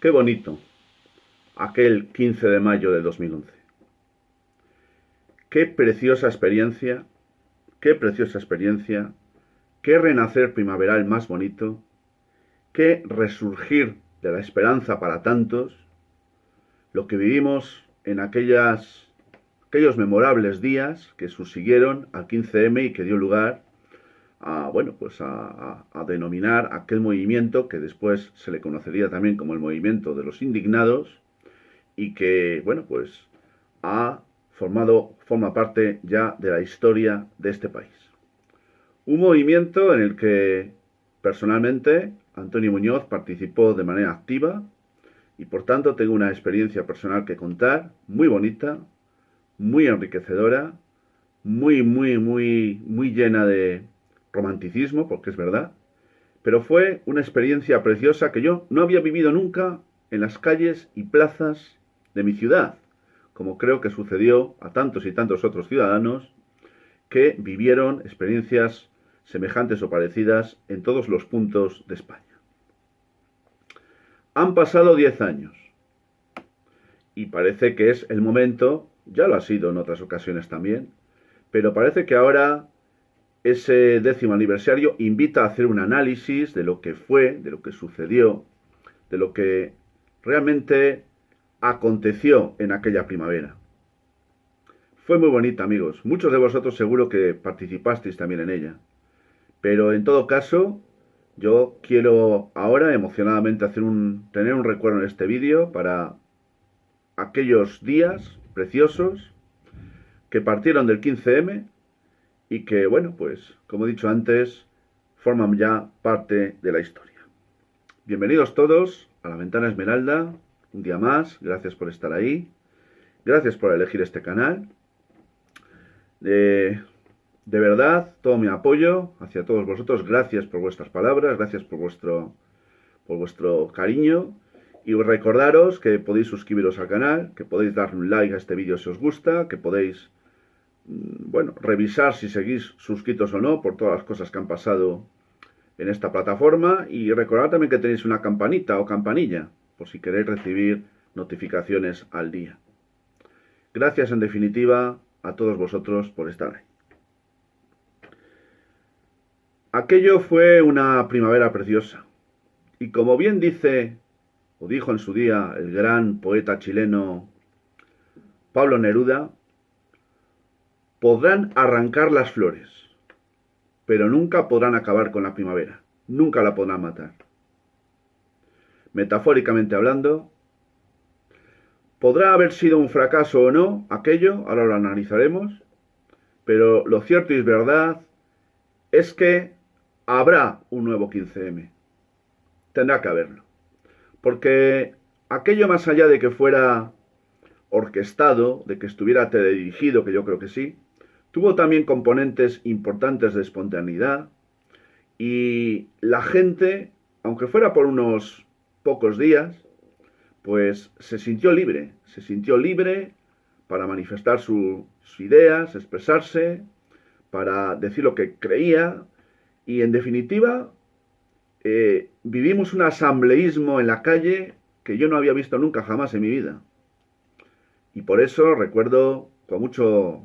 Qué bonito, aquel 15 de mayo de 2011. Qué preciosa experiencia, qué preciosa experiencia, qué renacer primaveral más bonito, qué resurgir de la esperanza para tantos, lo que vivimos en aquellos memorables días que subsiguieron al 15M y que dio lugar a denominar aquel movimiento que después se le conocería también como el movimiento de los indignados y que, forma parte ya de la historia de este país. Un movimiento en el que personalmente Antonio Muñoz participó de manera activa y por tanto tengo una experiencia personal que contar, muy bonita, muy enriquecedora, muy llena de romanticismo, porque es verdad, pero fue una experiencia preciosa que yo no había vivido nunca en las calles y plazas de mi ciudad, como creo que sucedió a tantos y tantos otros ciudadanos que vivieron experiencias semejantes o parecidas en todos los puntos de España. Han pasado 10 años y parece que es el momento, ya lo ha sido en otras ocasiones también, pero parece que ahora ese 10º aniversario invita a hacer un análisis de lo que fue, de lo que sucedió, de lo que realmente aconteció en aquella primavera. Fue muy bonita, amigos. Muchos de vosotros seguro que participasteis también en ella. Pero en todo caso, yo quiero ahora emocionadamente tener un recuerdo en este vídeo para aquellos días preciosos que partieron del 15M y que, como he dicho antes, forman ya parte de la historia. Bienvenidos todos a La Ventana Esmeralda, un día más, gracias por estar ahí, gracias por elegir este canal. De verdad, todo mi apoyo hacia todos vosotros, gracias por vuestras palabras, gracias por vuestro cariño. Y recordaros que podéis suscribiros al canal, que podéis darle un like a este vídeo si os gusta, que podéis revisar si seguís suscritos o no por todas las cosas que han pasado en esta plataforma y recordad también que tenéis una campanita o campanilla por si queréis recibir notificaciones al día. Gracias en definitiva a todos vosotros por estar ahí. Aquello fue una primavera preciosa y como bien dice o dijo en su día el gran poeta chileno Pablo Neruda, podrán arrancar las flores, pero nunca podrán acabar con la primavera, nunca la podrán matar. Metafóricamente hablando, podrá haber sido un fracaso o no aquello, ahora lo analizaremos, pero lo cierto y es verdad es que habrá un nuevo 15M. Tendrá que haberlo. Porque aquello, más allá de que fuera orquestado, de que estuviera teledirigido, que yo creo que sí, tuvo también componentes importantes de espontaneidad y la gente, aunque fuera por unos pocos días, pues se sintió libre para manifestar sus ideas, expresarse, para decir lo que creía y en definitiva vivimos un asambleísmo en la calle que yo no había visto nunca jamás en mi vida. Y por eso recuerdo con mucho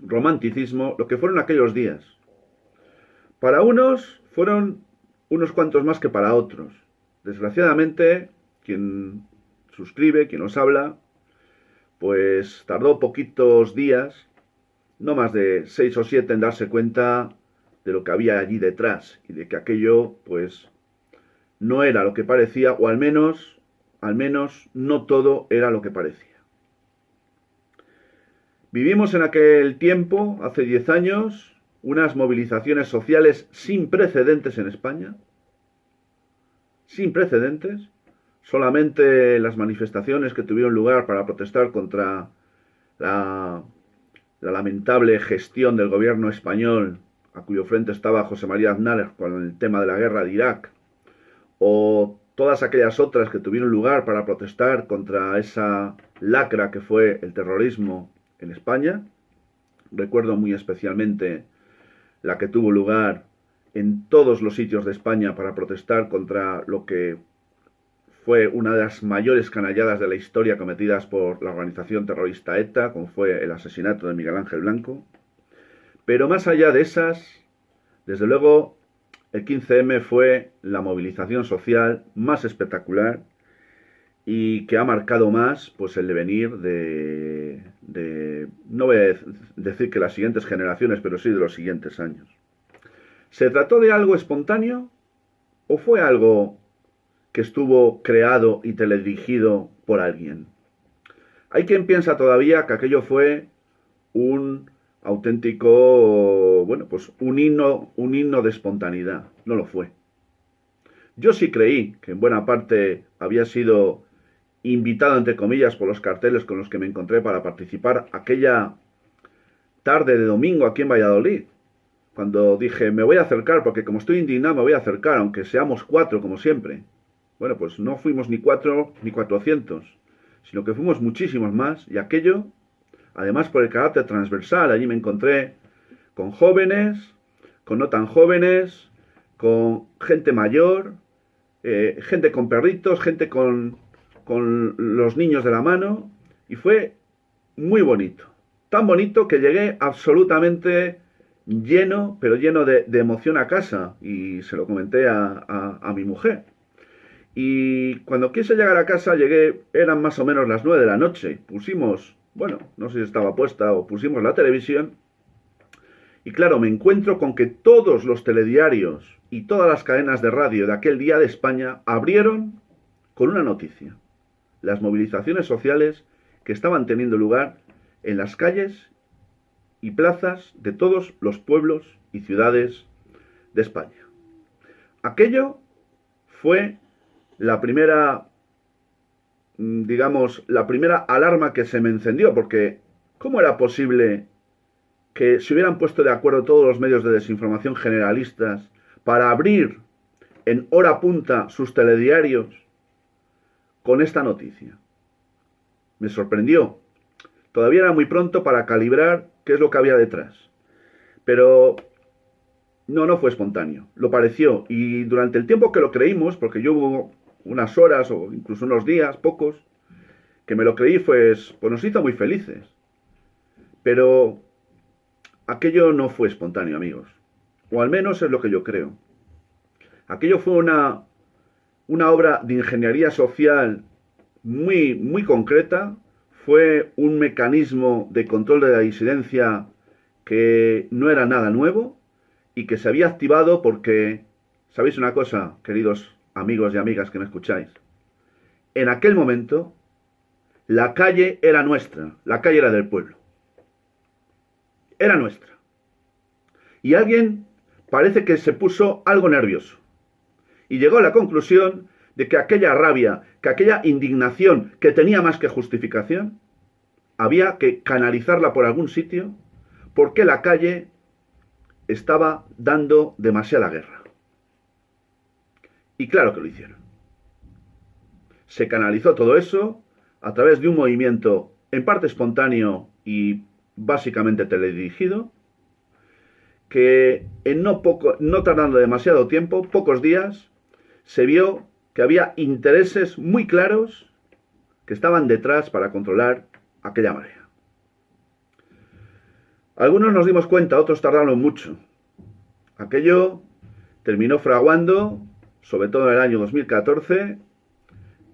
romanticismo lo que fueron aquellos días. Para unos fueron unos cuantos más que para otros. Desgraciadamente, quien suscribe, quien os habla, pues tardó poquitos días, no más de 6 o 7 en darse cuenta de lo que había allí detrás y de que aquello, pues, no era lo que parecía, o al menos no todo era lo que parecía. Vivimos en aquel tiempo, hace 10 años, unas movilizaciones sociales sin precedentes en España. Sin precedentes. Solamente las manifestaciones que tuvieron lugar para protestar contra la lamentable gestión del gobierno español, a cuyo frente estaba José María Aznar con el tema de la guerra de Irak, o todas aquellas otras que tuvieron lugar para protestar contra esa lacra que fue el terrorismo en España. Recuerdo muy especialmente la que tuvo lugar en todos los sitios de España para protestar contra lo que fue una de las mayores canalladas de la historia cometidas por la organización terrorista ETA, como fue el asesinato de Miguel Ángel Blanco. Pero más allá de esas, desde luego, el 15M fue la movilización social más espectacular y que ha marcado más pues el devenir no voy a decir que las siguientes generaciones, pero sí de los siguientes años. ¿Se trató de algo espontáneo o fue algo que estuvo creado y teledirigido por alguien? Hay quien piensa todavía que aquello fue un auténtico, bueno, pues un himno de espontaneidad. No lo fue. Yo sí creí que en buena parte había sido invitado, entre comillas, por los carteles con los que me encontré para participar aquella tarde de domingo aquí en Valladolid, cuando dije, me voy a acercar, porque como estoy indignado me voy a acercar, aunque seamos 4, como siempre. Bueno, pues no fuimos ni 4 ni 400, sino que fuimos muchísimos más, y aquello, además por el carácter transversal, allí me encontré con jóvenes, con no tan jóvenes, con gente mayor, gente con perritos, gente con los niños de la mano, y fue muy bonito. Tan bonito que llegué absolutamente lleno, pero lleno de emoción a casa, y se lo comenté a mi mujer. Y cuando quise llegar a casa, eran más o menos las 9 de la noche. Pusimos, bueno, no sé si estaba puesta o pusimos la televisión. Y claro, me encuentro con que todos los telediarios y todas las cadenas de radio de aquel día de España abrieron con una noticia: las movilizaciones sociales que estaban teniendo lugar en las calles y plazas de todos los pueblos y ciudades de España. Aquello fue la primera, digamos, la primera alarma que se me encendió, porque ¿cómo era posible que se hubieran puesto de acuerdo todos los medios de desinformación generalistas para abrir en hora punta sus telediarios con esta noticia? Me sorprendió. Todavía era muy pronto para calibrar qué es lo que había detrás. Pero no fue espontáneo. Lo pareció. Y durante el tiempo que lo creímos, porque yo hubo unas horas o incluso unos días, pocos, que me lo creí, pues nos hizo muy felices. Pero aquello no fue espontáneo, amigos. O al menos es lo que yo creo. Aquello fue una obra de ingeniería social muy, muy concreta. Fue un mecanismo de control de la disidencia que no era nada nuevo y que se había activado porque, ¿sabéis una cosa, queridos amigos y amigas que me escucháis? En aquel momento, la calle era nuestra, la calle era del pueblo. Era nuestra. Y alguien parece que se puso algo nervioso y llegó a la conclusión de que aquella rabia, que aquella indignación que tenía más que justificación, había que canalizarla por algún sitio porque la calle estaba dando demasiada guerra. Y claro que lo hicieron. Se canalizó todo eso a través de un movimiento en parte espontáneo y básicamente teledirigido, que no tardando demasiado tiempo, pocos días, se vio que había intereses muy claros que estaban detrás para controlar aquella marea. Algunos nos dimos cuenta, otros tardaron mucho. Aquello terminó fraguando, sobre todo en el año 2014,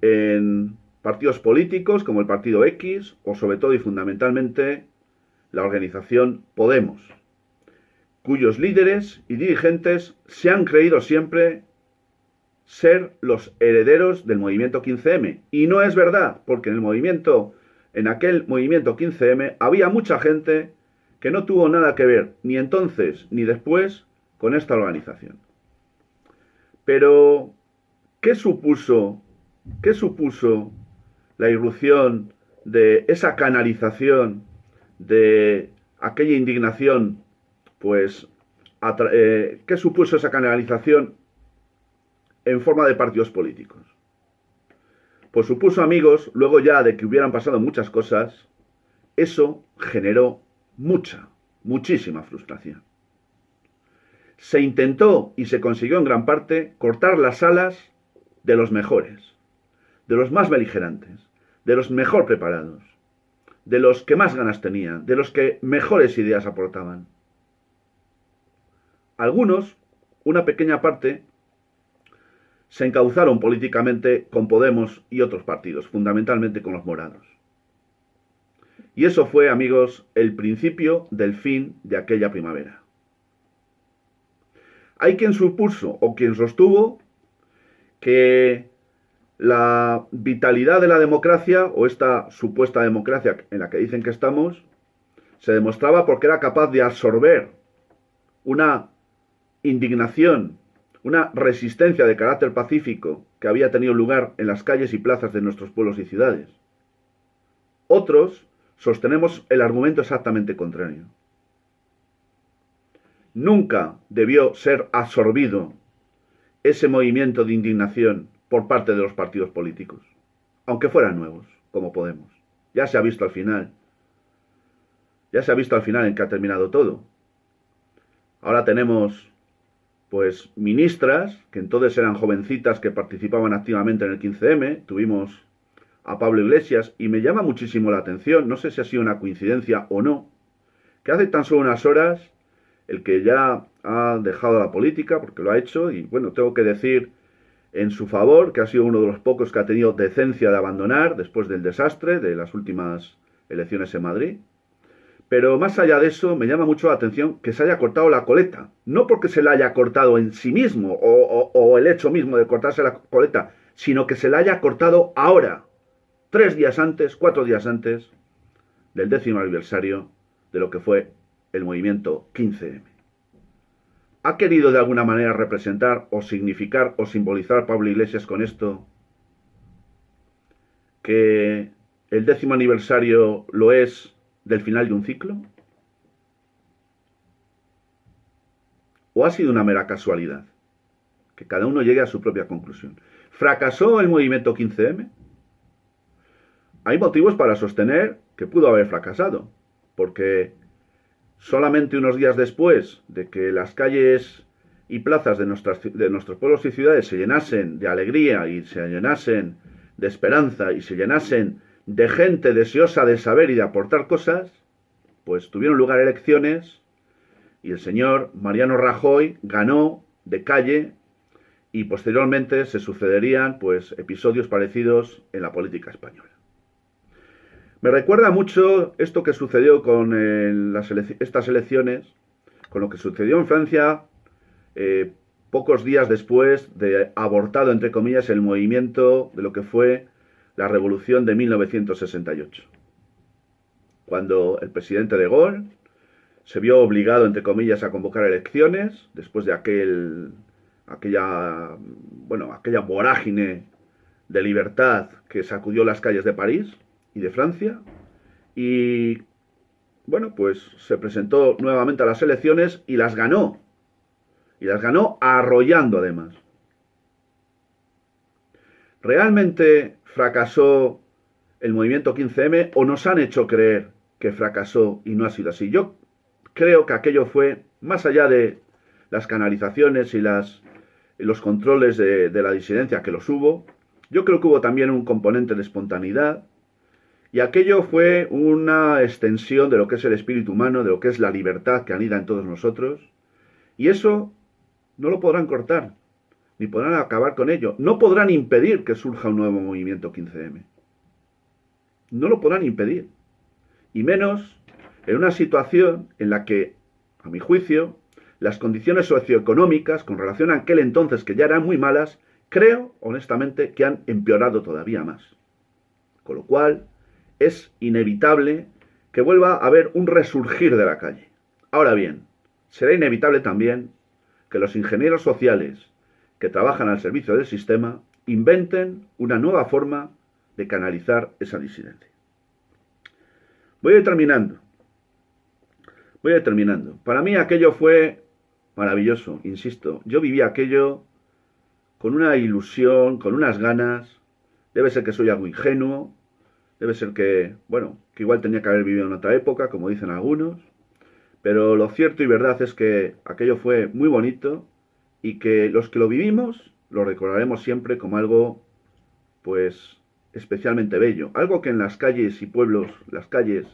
en partidos políticos como el Partido X o sobre todo y fundamentalmente la organización Podemos, cuyos líderes y dirigentes se han creído siempre ser los herederos del movimiento 15M. Y no es verdad, porque en aquel movimiento 15M había mucha gente que no tuvo nada que ver, ni entonces ni después, con esta organización. Pero, ¿qué supuso la irrupción de esa canalización de aquella indignación? Pues, ¿qué supuso esa canalización en forma de partidos políticos? Pues supuso, amigos, luego ya de que hubieran pasado muchas cosas, eso generó muchísima frustración. Se intentó y se consiguió en gran parte cortar las alas de los mejores, de los más beligerantes, de los mejor preparados, de los que más ganas tenían, de los que mejores ideas aportaban. Algunos, una pequeña parte, se encauzaron políticamente con Podemos y otros partidos, fundamentalmente con los morados. Y eso fue, amigos, el principio del fin de aquella primavera. Hay quien supuso o quien sostuvo que la vitalidad de la democracia, o esta supuesta democracia en la que dicen que estamos, se demostraba porque era capaz de absorber una indignación, una resistencia de carácter pacífico que había tenido lugar en las calles y plazas de nuestros pueblos y ciudades. Otros sostenemos el argumento exactamente contrario. Nunca debió ser absorbido ese movimiento de indignación por parte de los partidos políticos, aunque fueran nuevos, como Podemos. Ya se ha visto al final. Ya se ha visto al final en que ha terminado todo. Ahora tenemos, pues, ministras, que entonces eran jovencitas que participaban activamente en el 15M. Tuvimos a Pablo Iglesias, y me llama muchísimo la atención, no sé si ha sido una coincidencia o no, que hace tan solo unas horas, el que ya ha dejado la política, porque lo ha hecho, y bueno, tengo que decir en su favor, que ha sido uno de los pocos que ha tenido decencia de abandonar después del desastre de las últimas elecciones en Madrid. Pero más allá de eso, me llama mucho la atención que se haya cortado la coleta. No porque se la haya cortado en sí mismo, o el hecho mismo de cortarse la coleta, sino que se la haya cortado ahora, 3 días antes, 4 días antes del 10º aniversario de lo que fue el movimiento 15M. ¿Ha querido de alguna manera representar o significar o simbolizar Pablo Iglesias con esto que el 10º aniversario lo es del final de un ciclo? ¿O ha sido una mera casualidad? Que cada uno llegue a su propia conclusión. ¿Fracasó el movimiento 15M? Hay motivos para sostener que pudo haber fracasado, porque solamente unos días después de que las calles y plazas de nuestros pueblos y ciudades se llenasen de alegría y se llenasen de esperanza y se llenasen de gente deseosa de saber y de aportar cosas, pues tuvieron lugar elecciones y el señor Mariano Rajoy ganó de calle, y posteriormente se sucederían pues episodios parecidos en la política española. Me recuerda mucho esto que sucedió con estas elecciones, con lo que sucedió en Francia pocos días después de abortado, entre comillas, el movimiento de lo que fue la Revolución de 1968. Cuando el presidente de Gaulle se vio obligado, entre comillas, a convocar elecciones después de aquella vorágine de libertad que sacudió las calles de París y de Francia, y bueno, pues se presentó nuevamente a las elecciones y las ganó arrollando además. ¿Realmente fracasó el movimiento 15M o nos han hecho creer que fracasó y no ha sido así? Yo creo que aquello fue, más allá de las canalizaciones y los controles de la disidencia, que los hubo, yo creo que hubo también un componente de espontaneidad. Y aquello fue una extensión de lo que es el espíritu humano, de lo que es la libertad que anida en todos nosotros. Y eso no lo podrán cortar, ni podrán acabar con ello. No podrán impedir que surja un nuevo movimiento 15M. No lo podrán impedir. Y menos en una situación en la que, a mi juicio, las condiciones socioeconómicas, con relación a aquel entonces que ya eran muy malas, creo, honestamente, que han empeorado todavía más. Con lo cual, es inevitable que vuelva a haber un resurgir de la calle. Ahora bien, será inevitable también que los ingenieros sociales que trabajan al servicio del sistema inventen una nueva forma de canalizar esa disidencia. Voy a ir terminando. Para mí aquello fue maravilloso, insisto. Yo viví aquello con una ilusión, con unas ganas. Debe ser que soy algo ingenuo. Debe ser que igual tenía que haber vivido en otra época, como dicen algunos. Pero lo cierto y verdad es que aquello fue muy bonito y que los que lo vivimos lo recordaremos siempre como algo, pues, especialmente bello, algo que en las calles y pueblos, las calles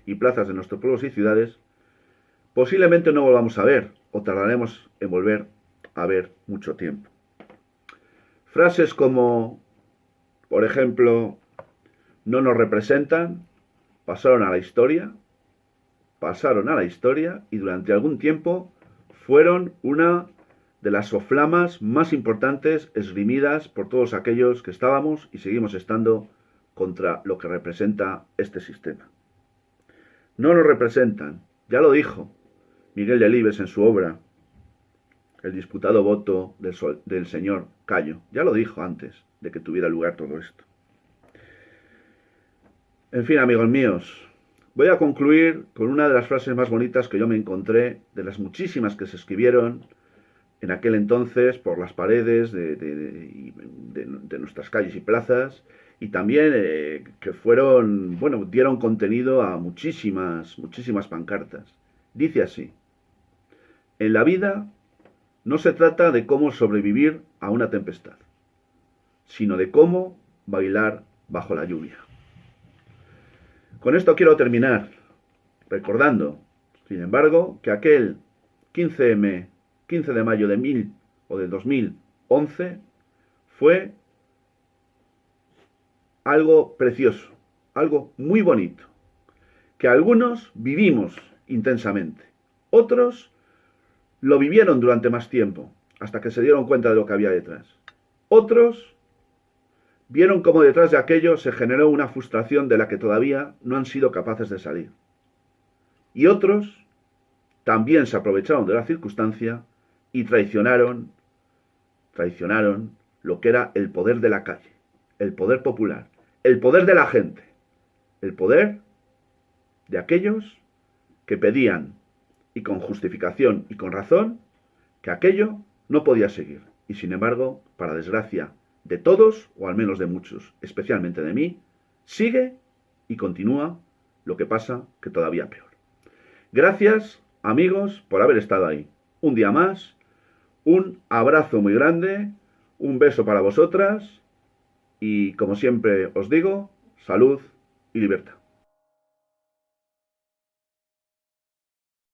y plazas de nuestros pueblos y ciudades, posiblemente no volvamos a ver, o tardaremos en volver a ver mucho tiempo. Frases como, por ejemplo, no nos representan, pasaron a la historia y durante algún tiempo fueron una de las soflamas más importantes esgrimidas por todos aquellos que estábamos y seguimos estando contra lo que representa este sistema. No nos representan, ya lo dijo Miguel Delibes en su obra El disputado voto del señor Cayo, ya lo dijo antes de que tuviera lugar todo esto. En fin, amigos míos, voy a concluir con una de las frases más bonitas que yo me encontré, de las muchísimas que se escribieron en aquel entonces por las paredes de nuestras calles y plazas, y también que fueron, bueno, dieron contenido a muchísimas pancartas. Dice así: en la vida no se trata de cómo sobrevivir a una tempestad, sino de cómo bailar bajo la lluvia. Con esto quiero terminar, recordando, sin embargo, que aquel 15 de mayo de 2011 fue algo precioso, algo muy bonito, que algunos vivimos intensamente, otros lo vivieron durante más tiempo, hasta que se dieron cuenta de lo que había detrás. Otros vieron cómo detrás de aquello se generó una frustración de la que todavía no han sido capaces de salir. Y otros también se aprovecharon de la circunstancia y traicionaron lo que era el poder de la calle, el poder popular, el poder de la gente, el poder de aquellos que pedían, y con justificación y con razón, que aquello no podía seguir. Y sin embargo, para desgracia de todos, o al menos de muchos, especialmente de mí, sigue y continúa, lo que pasa que todavía peor. Gracias, amigos, por haber estado ahí. Un día más, un abrazo muy grande, un beso para vosotras y, como siempre os digo, salud y libertad.